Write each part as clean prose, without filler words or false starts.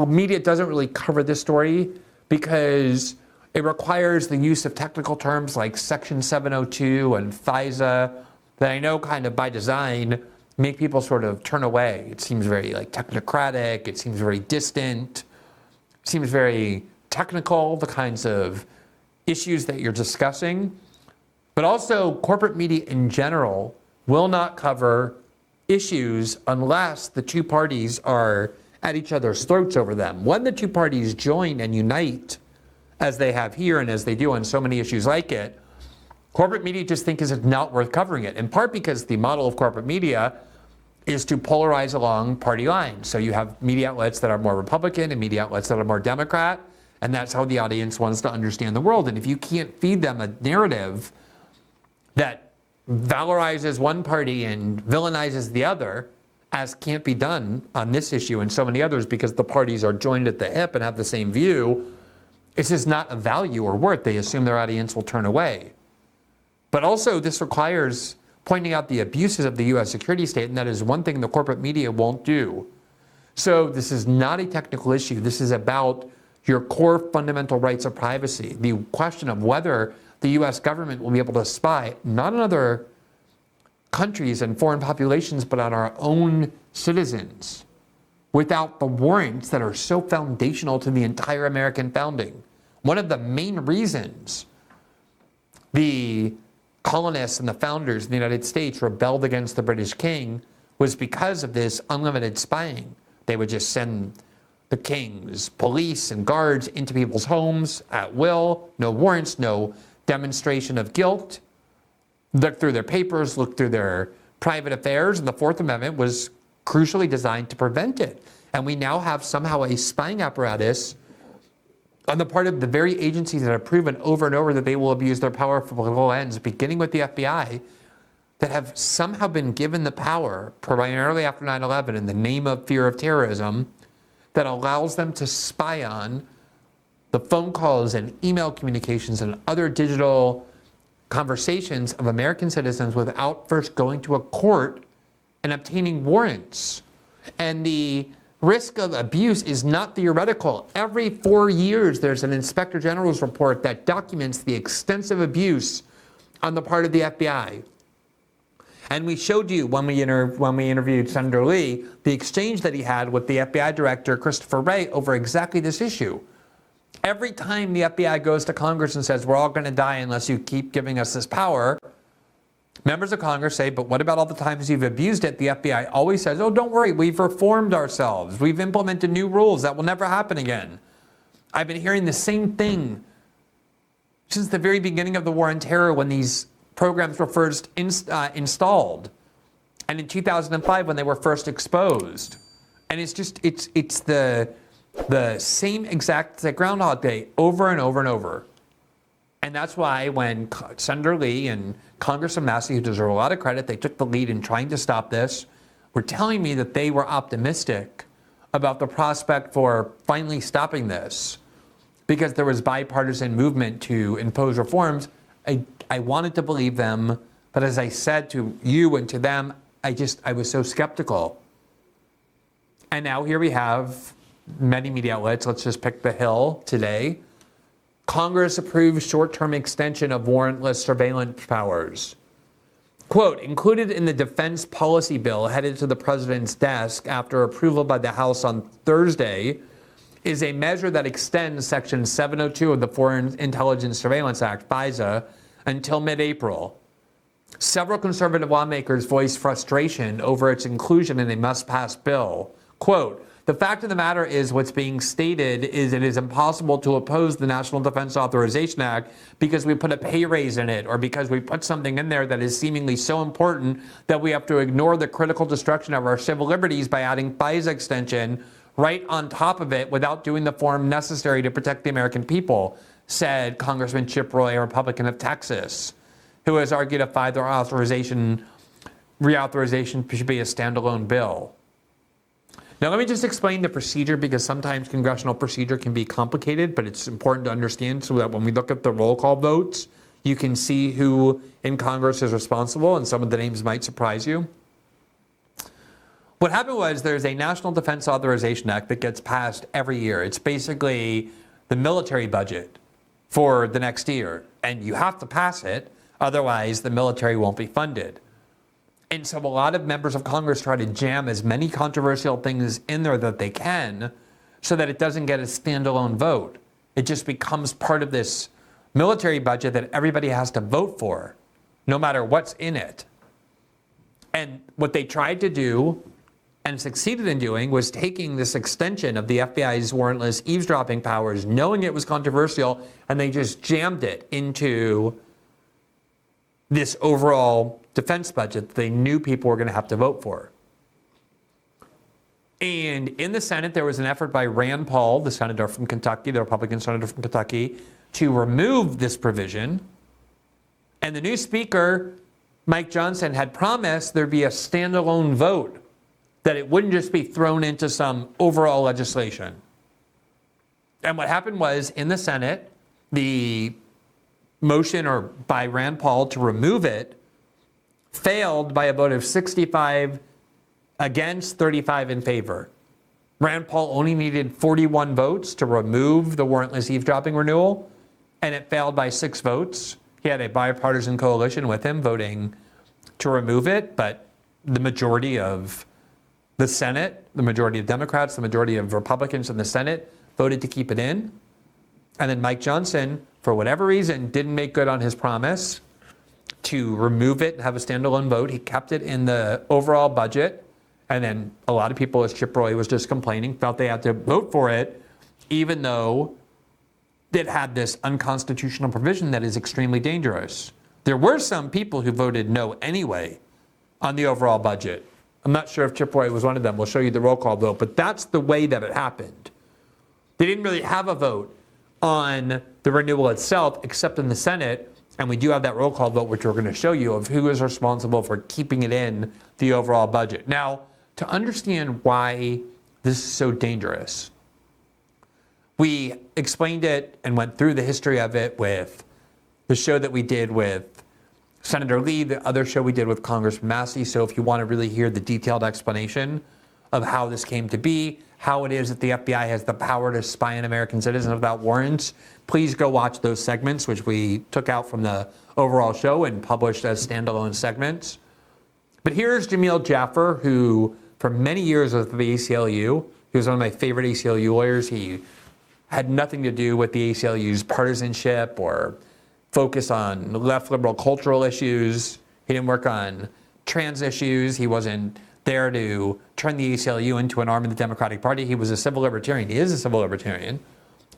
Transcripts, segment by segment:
media doesn't really cover this story because it requires the use of technical terms like Section 702 and FISA that I know kind of by design make people sort of turn away. It seems very like technocratic, it seems very distant, it seems very technical, the kinds of issues that you're discussing. But also corporate media in general will not cover issues unless the two parties are at each other's throats over them. When the two parties join and unite, as they have here and as they do on so many issues like it, corporate media just think it's not worth covering it, in part because the model of corporate media is to polarize along party lines. So you have media outlets that are more Republican and media outlets that are more Democrat, and that's how the audience wants to understand the world. And if you can't feed them a narrative that valorizes one party and villainizes the other, as can't be done on this issue and so many others because the parties are joined at the hip and have the same view, it's just not of value or worth. They assume their audience will turn away. But also this requires pointing out the abuses of the US security state, and that is one thing the corporate media won't do. So this is not a technical issue. This is about your core fundamental rights of privacy. The question of whether the US government will be able to spy, not on other countries and foreign populations, but on our own citizens, without the warrants that are so foundational to the entire American founding. One of the main reasons the colonists and the founders of the United States rebelled against the British king was because of this unlimited spying. They would just send the king's police and guards into people's homes at will, no warrants, no demonstration of guilt, look through their papers, look through their private affairs, and the Fourth Amendment was crucially designed to prevent it. And we now have somehow a spying apparatus on the part of the very agencies that have proven over and over that they will abuse their power for political ends, beginning with the FBI, that have somehow been given the power, primarily after 9/11, in the name of fear of terrorism, that allows them to spy on the phone calls and email communications and other digital conversations of American citizens without first going to a court and obtaining warrants. And the risk of abuse is not theoretical. Every 4 years, there's an Inspector General's report that documents the extensive abuse on the part of the FBI. And we showed you when we interviewed Senator Lee, the exchange that he had with the FBI Director, Christopher Wray, over exactly this issue. Every time the FBI goes to Congress and says, we're all going to die unless you keep giving us this power, members of Congress say, but what about all the times you've abused it? The FBI always says, oh, don't worry, we've reformed ourselves. We've implemented new rules that will never happen again. I've been hearing the same thing since the very beginning of the war on terror when these programs were first installed, and in 2005 when they were first exposed. And it's just, it's the same exact Groundhog Day over and over and over. And that's why when Senator Lee and Congressman Massey, who deserve a lot of credit, they took the lead in trying to stop this, were telling me that they were optimistic about the prospect for finally stopping this because there was bipartisan movement to impose reforms. I wanted to believe them, but as I said to you and to them, I was so skeptical. And now here we have many media outlets. Let's just pick The Hill today. Congress approves short-term extension of warrantless surveillance powers. Quote, included in the defense policy bill headed to the president's desk after approval by the House on Thursday is a measure that extends Section 702 of the Foreign Intelligence Surveillance Act, FISA, until mid-April. Several conservative lawmakers voiced frustration over its inclusion in a must-pass bill. Quote, the fact of the matter is what's being stated is it is impossible to oppose the National Defense Authorization Act because we put a pay raise in it or because we put something in there that is seemingly so important that we have to ignore the critical destruction of our civil liberties by adding FISA extension right on top of it without doing the form necessary to protect the American people, said Congressman Chip Roy, a Republican of Texas, who has argued a FISA reauthorization should be a standalone bill. Now, let me just explain the procedure because sometimes congressional procedure can be complicated, but it's important to understand so that when we look at the roll call votes, you can see who in Congress is responsible, and some of the names might surprise you. What happened was there's a National Defense Authorization Act that gets passed every year. It's basically the military budget for the next year. And you have to pass it, otherwise the military won't be funded. And so a lot of members of Congress try to jam as many controversial things in there that they can so that it doesn't get a standalone vote. It just becomes part of this military budget that everybody has to vote for, no matter what's in it. And what they tried to do and succeeded in doing was taking this extension of the FBI's warrantless eavesdropping powers, knowing it was controversial, and they just jammed it into this overall defense budget that they knew people were going to have to vote for. And in the Senate, there was an effort by Rand Paul, the senator from Kentucky, the Republican senator from Kentucky, to remove this provision. And the new speaker, Mike Johnson, had promised there'd be a standalone vote, that it wouldn't just be thrown into some overall legislation. And what happened was, in the Senate, the motion by Rand Paul to remove it failed by a vote of 65 against, 35 in favor. Rand Paul only needed 41 votes to remove the warrantless eavesdropping renewal, and it failed by 6 votes. He had a bipartisan coalition with him voting to remove it, but the majority of the Senate, the majority of Democrats, the majority of Republicans in the Senate voted to keep it in. And then Mike Johnson, for whatever reason, didn't make good on his promise to remove it and have a standalone vote. He kept it in the overall budget. And then a lot of people, as Chip Roy was just complaining, felt they had to vote for it, even though it had this unconstitutional provision that is extremely dangerous. There were some people who voted no anyway on the overall budget. I'm not sure if Chip Roy was one of them. We'll show you the roll call vote, but that's the way that it happened. They didn't really have a vote on the renewal itself, except in the Senate, and we do have that roll call vote, which we're going to show you, of who is responsible for keeping it in the overall budget. Now, to understand why this is so dangerous, we explained it and went through the history of it with the show that we did with Senator Lee, the other show we did with Congressman Massey. So if you want to really hear the detailed explanation of how this came to be, how it is that the FBI has the power to spy on American citizens without warrants, please go watch those segments, which we took out from the overall show and published as standalone segments. But here's Jamil Jaffer, who for many years was with the ACLU. He was one of my favorite ACLU lawyers. He had nothing to do with the ACLU's partisanship or focus on left liberal cultural issues. He didn't work on trans issues. He wasn't there to turn the ACLU into an arm of the Democratic Party. He was a civil libertarian. He is a civil libertarian.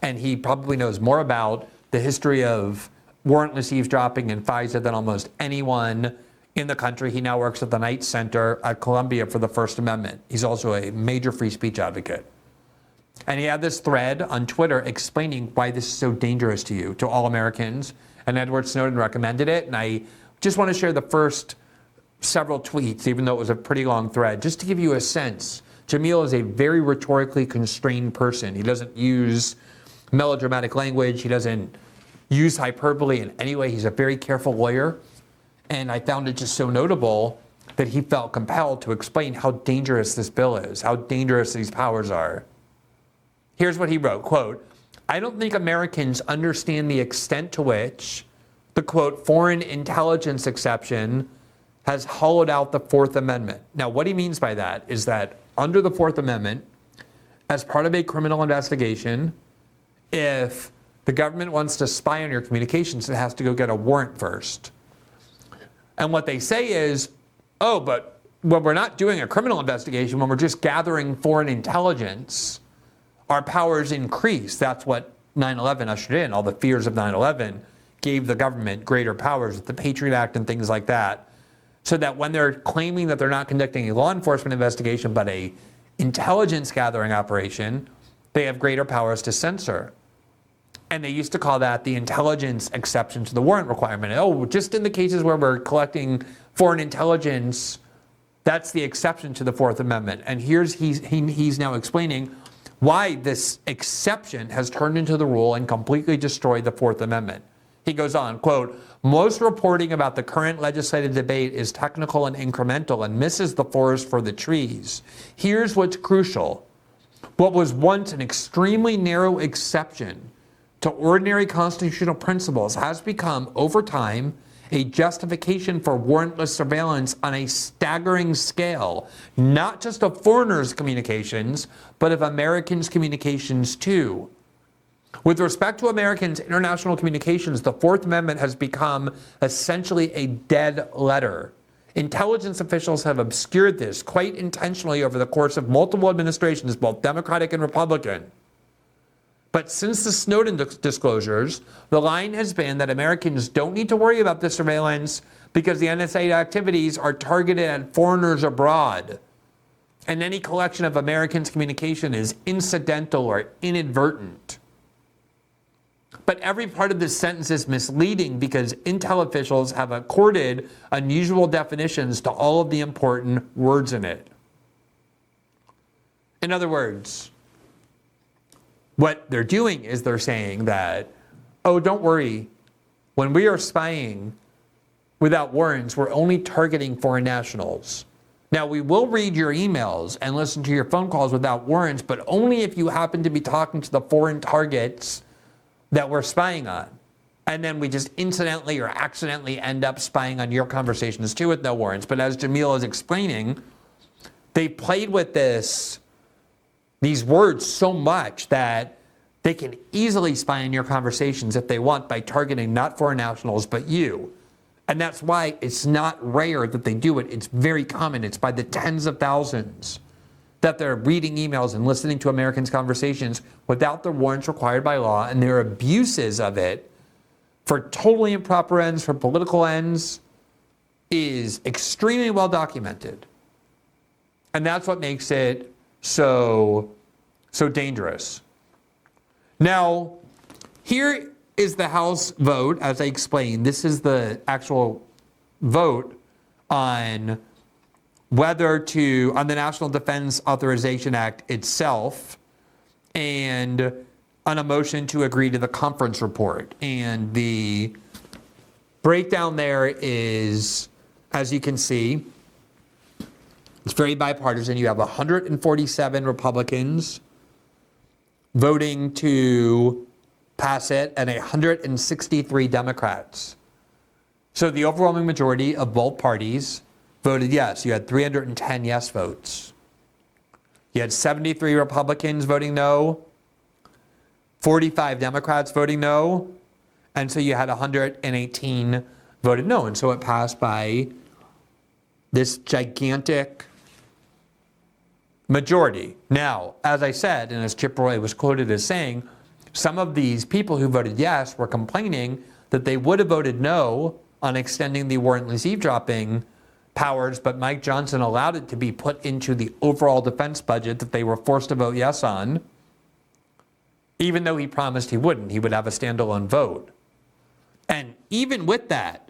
And he probably knows more about the history of warrantless eavesdropping and FISA than almost anyone in the country. He now works at the Knight Center at Columbia for the First Amendment. He's also a major free speech advocate. And he had this thread on Twitter explaining why this is so dangerous to you, to all Americans. And Edward Snowden recommended it. And I just want to share the first several tweets, even though it was a pretty long thread, just to give you a sense. Jamil is a very rhetorically constrained person. He doesn't use melodramatic language. He doesn't use hyperbole in any way. He's a very careful lawyer. And I found it just so notable that he felt compelled to explain how dangerous this bill is, how dangerous these powers are. Here's what he wrote, quote, "I don't think Americans understand the extent to which the, quote, foreign intelligence exception has hollowed out the Fourth Amendment." Now, what he means by that is that under the Fourth Amendment, as part of a criminal investigation, if the government wants to spy on your communications, it has to go get a warrant first. And what they say is, oh, but when we're not doing a criminal investigation, when we're just gathering foreign intelligence, our powers increase. That's what 9/11 ushered in. All the fears of 9/11 gave the government greater powers with the Patriot Act and things like that. So that when they're claiming that they're not conducting a law enforcement investigation, but a intelligence gathering operation, they have greater powers to censor. And they used to call that the intelligence exception to the warrant requirement. Oh, just in the cases where we're collecting foreign intelligence, that's the exception to the Fourth Amendment. And he's now explaining why this exception has turned into the rule and completely destroyed the Fourth Amendment. He goes on, quote, most reporting about the current legislative debate is technical and incremental and misses the forest for the trees. Here's what's crucial. What was once an extremely narrow exception to ordinary constitutional principles has become, over time, a justification for warrantless surveillance on a staggering scale, not just of foreigners' communications, but of Americans' communications too. With respect to Americans' international communications, the Fourth Amendment has become essentially a dead letter. Intelligence officials have obscured this quite intentionally over the course of multiple administrations, both Democratic and Republican. But since the Snowden disclosures, the line has been that Americans don't need to worry about this surveillance because the NSA activities are targeted at foreigners abroad. And any collection of Americans' communication is incidental or inadvertent. But every part of this sentence is misleading because intel officials have accorded unusual definitions to all of the important words in it. In other words, what they're doing is they're saying that, oh, don't worry, when we are spying without warrants, we're only targeting foreign nationals. Now, we will read your emails and listen to your phone calls without warrants, but only if you happen to be talking to the foreign targets that we're spying on. And then we just incidentally or accidentally end up spying on your conversations too with no warrants. But as Jamil is explaining, they played with these words so much that they can easily spy on your conversations if they want by targeting not foreign nationals, but you. And that's why it's not rare that they do it. It's very common. It's by the tens of thousands that they're reading emails and listening to Americans' conversations without the warrants required by law, and their abuses of it for totally improper ends, for political ends, is extremely well documented. And that's what makes it so dangerous. Now, here is the House vote, as I explained. This is the actual vote on whether to, on the National Defense Authorization Act itself, and on a motion to agree to the conference report. And the breakdown there is, as you can see, it's very bipartisan. You have 147 Republicans voting to pass it and 163 Democrats. So the overwhelming majority of both parties voted yes. You had 310 yes votes. You had 73 Republicans voting no, 45 Democrats voting no, and so you had 118 voted no. And so it passed by this gigantic majority. Now, as I said, and as Chip Roy was quoted as saying, some of these people who voted yes were complaining that they would have voted no on extending the warrantless eavesdropping powers, but Mike Johnson allowed it to be put into the overall defense budget that they were forced to vote yes on, even though he promised he wouldn't. He would have a standalone vote. And even with that,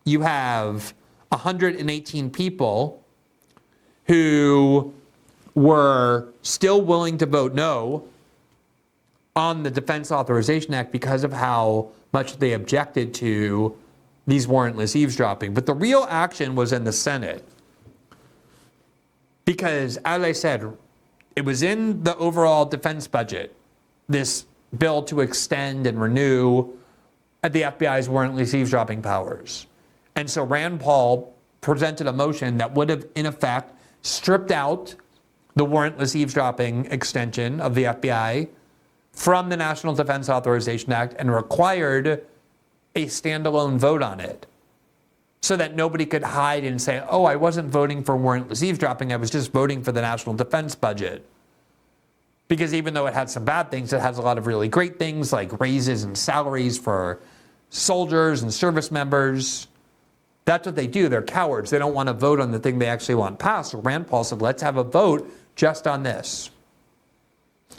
you have 118 people who were still willing to vote no on the Defense Authorization Act because of how much they objected to these warrantless eavesdropping. But the real action was in the Senate. Because, as I said, it was in the overall defense budget, this bill to extend and renew the FBI's warrantless eavesdropping powers. And so Rand Paul presented a motion that would have, in effect, stripped out the warrantless eavesdropping extension of the FBI from the National Defense Authorization Act and required a standalone vote on it so that nobody could hide and say, oh, I wasn't voting for warrantless eavesdropping, I was just voting for the national defense budget. Because even though it had some bad things, it has a lot of really great things like raises and salaries for soldiers and service members. That's what they do. They're cowards. They don't want to vote on the thing they actually want passed. So Rand Paul said, let's have a vote just on this.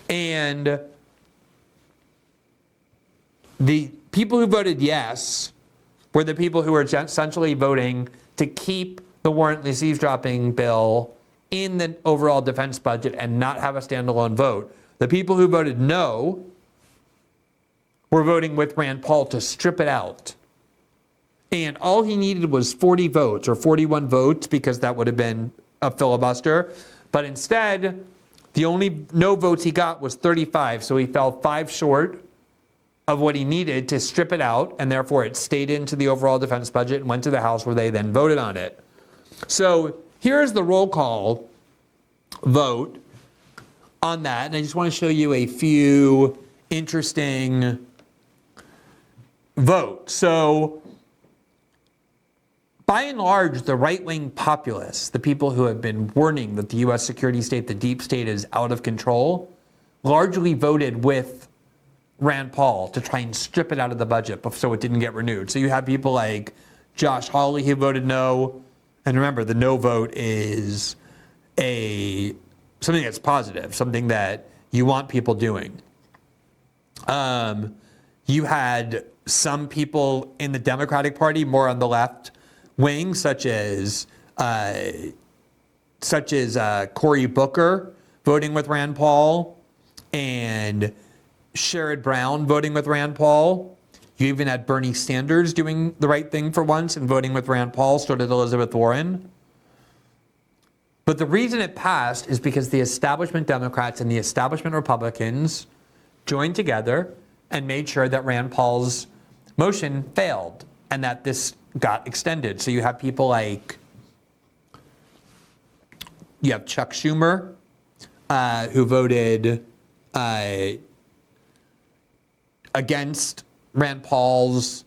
And the people who voted yes were the people who were essentially voting to keep the warrantless eavesdropping bill in the overall defense budget and not have a standalone vote. The people who voted no were voting with Rand Paul to strip it out. And all he needed was 40 votes or 41 votes because that would have been a filibuster. But instead, the only no votes he got was 35. So he fell 5 short of what he needed to strip it out. And therefore it stayed into the overall defense budget and went to the House where they then voted on it. So here's the roll call vote on that. And I just want to show you a few interesting votes. So by and large, the right-wing populists, the people who have been warning that the U.S. security state, the deep state, is out of control, largely voted with Rand Paul to try and strip it out of the budget so it didn't get renewed. So you have people like Josh Hawley who voted no. And remember, the no vote is something that's positive, something that you want people doing. You had some people in the Democratic Party, more on the left wing, such as Cory Booker voting with Rand Paul and Sherrod Brown voting with Rand Paul. You even had Bernie Sanders doing the right thing for once and voting with Rand Paul, so did Elizabeth Warren. But the reason it passed is because the establishment Democrats and the establishment Republicans joined together and made sure that Rand Paul's motion failed and that this got extended. So you have people like, you have Chuck Schumer, who voted against Rand Paul's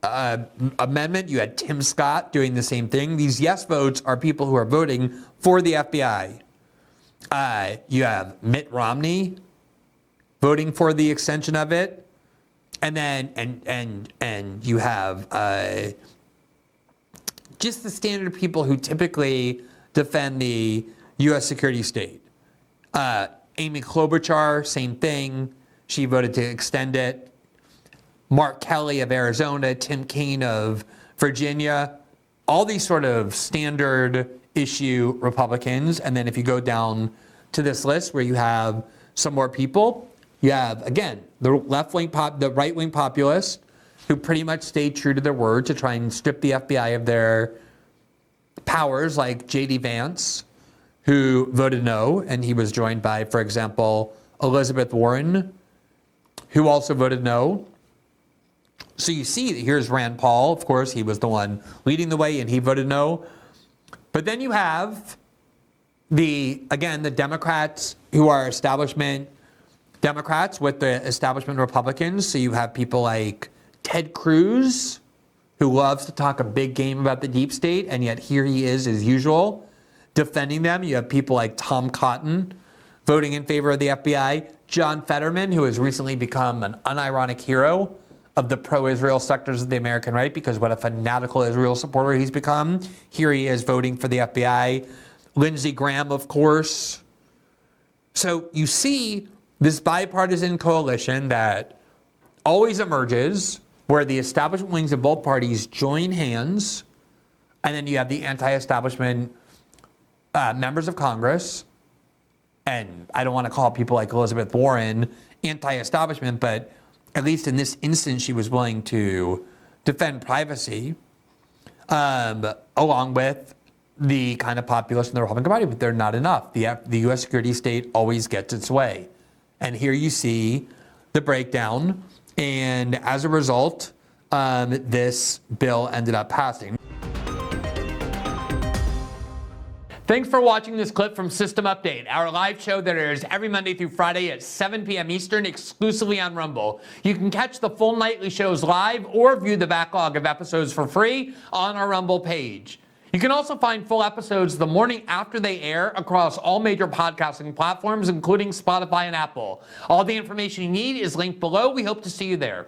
amendment. You had Tim Scott doing the same thing. These yes votes are people who are voting for the FBI. You have Mitt Romney voting for the extension of it. And then, and you have just the standard people who typically defend the U.S. security state. Amy Klobuchar, same thing. She voted to extend it. Mark Kelly of Arizona, Tim Kaine of Virginia, all these sort of standard issue Republicans. And then if you go down to this list where you have some more people, you have, again, the the right-wing populists who pretty much stayed true to their word to try and strip the FBI of their powers, like J.D. Vance, who voted no, and he was joined by, for example, Elizabeth Warren, who also voted no. So you see that here's Rand Paul. Of course, he was the one leading the way, and he voted no. But then you have the Democrats who are establishment Democrats with the establishment Republicans. So you have people like Ted Cruz, who loves to talk a big game about the deep state, and yet here he is, as usual, defending them. You have people like Tom Cotton voting in favor of the FBI. John Fetterman, who has recently become an unironic hero of the pro-Israel sectors of the American right, because what a fanatical Israel supporter he's become. Here he is voting for the FBI. Lindsey Graham, of course. So you see this bipartisan coalition that always emerges where the establishment wings of both parties join hands, and then you have the anti-establishment members of Congress. And I don't want to call people like Elizabeth Warren anti-establishment, but at least in this instance, she was willing to defend privacy, along with the kind of populists in the Republican Party, but they're not enough. The U.S. security state always gets its way. And here you see the breakdown. And as a result, this bill ended up passing. Thanks for watching this clip from System Update, our live show that airs every Monday through Friday at 7 p.m. Eastern, exclusively on Rumble. You can catch the full nightly shows live or view the backlog of episodes for free on our Rumble page. You can also find full episodes the morning after they air across all major podcasting platforms, including Spotify and Apple. All the information you need is linked below. We hope to see you there.